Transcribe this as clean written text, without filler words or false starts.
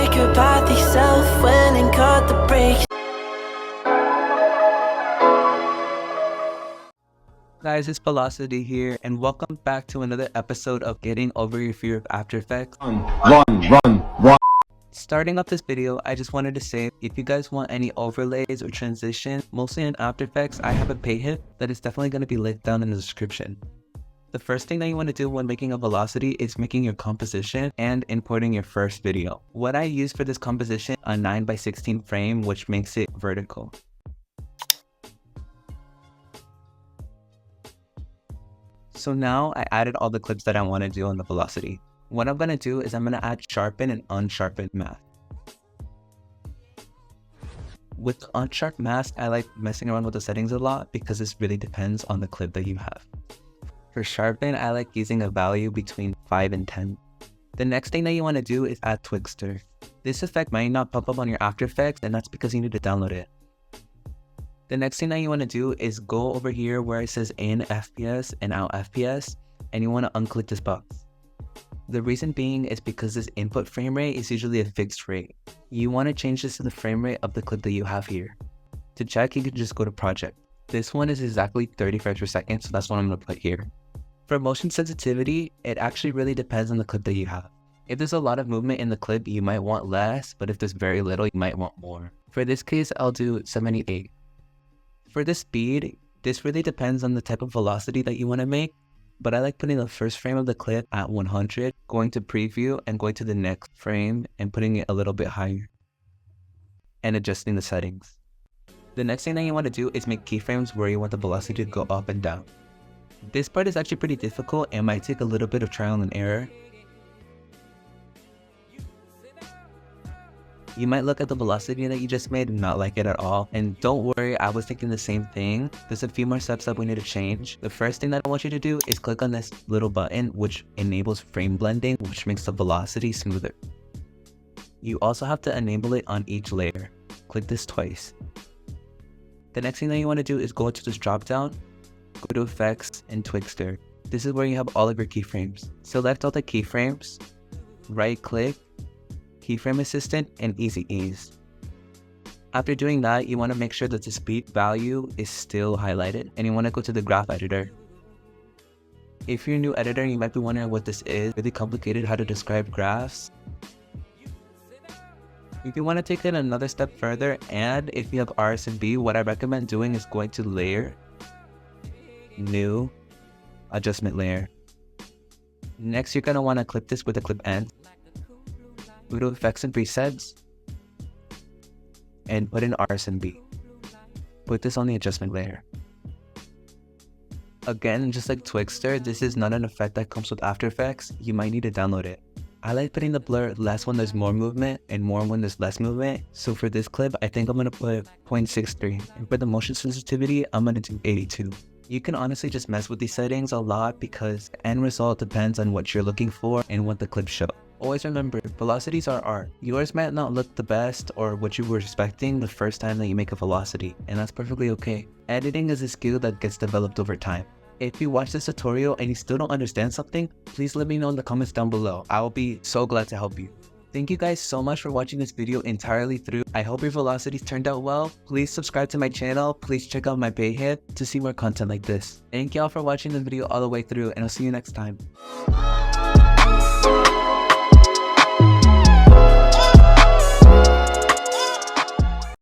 like your body self when and cut the brakes. Guys, it's Velocity here, and welcome back to another episode of Getting Over Your Fear of After Effects. Run. Starting off this video, I just wanted to say, if you guys want any overlays or transition, mostly in After Effects, I have a pay hit that is definitely going to be linked down in the description. The first thing that you want to do when making a velocity is making your composition and importing your first video. What I use for this composition, a 9:16 frame, which makes it vertical. So now I added all the clips that I want to do on the velocity. What I'm going to do is I'm going to add sharpen and unsharpened mask. With unsharp mask, I like messing around with the settings a lot because this really depends on the clip that you have. For sharpen, I like using a value between 5 and 10. The next thing that you want to do is add Twixtor. This effect might not pop up on your After Effects, and that's because you need to download it. The next thing that you want to do is go over here where it says in FPS and out FPS, and you want to unclick this box. The reason being is because this input frame rate is usually a fixed rate. You want to change this to the frame rate of the clip that you have here. To check, you can just go to project. This one is exactly 30 frames per second, so that's what I'm going to put here. For motion sensitivity, it actually really depends on the clip that you have. If there's a lot of movement in the clip, you might want less, but if there's very little, you might want more. For this case, I'll do 78. For the speed, this really depends on the type of velocity that you want to make, but I like putting the first frame of the clip at 100, going to preview and going to the next frame and putting it a little bit higher and adjusting the settings. The next thing that you want to do is make keyframes where you want the velocity to go up and down. This part is actually pretty difficult and might take a little bit of trial and error. You might look at the velocity that you just made and not like it at all. And don't worry, I was thinking the same thing. There's a few more steps that we need to change. The first thing that I want you to do is click on this little button, which enables frame blending, which makes the velocity smoother. You also have to enable it on each layer. Click this twice. The next thing that you want to do is go into this drop down, go to Effects and Twixtor. This is where you have all of your keyframes. Select all the keyframes, right click, Keyframe Assistant, and Easy Ease. After doing that, you want to make sure that the speed value is still highlighted, and you want to go to the graph editor. If you're a new editor, you might be wondering what this is. Really complicated how to describe graphs. If you want to take it another step further, and if you have RSMB, what I recommend doing is going to Layer, New, Adjustment Layer. Next, you're going to want to clip this with the clip end. Go to Effects and Presets, and put in RSMB. Put this on the adjustment layer. Again, just like Twixtor, this is not an effect that comes with After Effects. You might need to download it. I like putting the blur less when there's more movement and more when there's less movement. So for this clip, I think I'm going to put 0.63. And for the motion sensitivity, I'm going to do 82. You can honestly just mess with these settings a lot because the end result depends on what you're looking for and what the clips show. Always remember, velocities are art. Yours might not look the best or what you were expecting the first time that you make a velocity, and that's perfectly okay. Editing is a skill that gets developed over time. If you watch this tutorial and you still don't understand something, please let me know in the comments down below. I will be so glad to help you. Thank you guys so much for watching this video entirely through. I hope your velocities turned out well. Please subscribe to my channel. Please check out my pay hit to see more content like this. Thank y'all for watching the video all the way through, and I'll see you next time.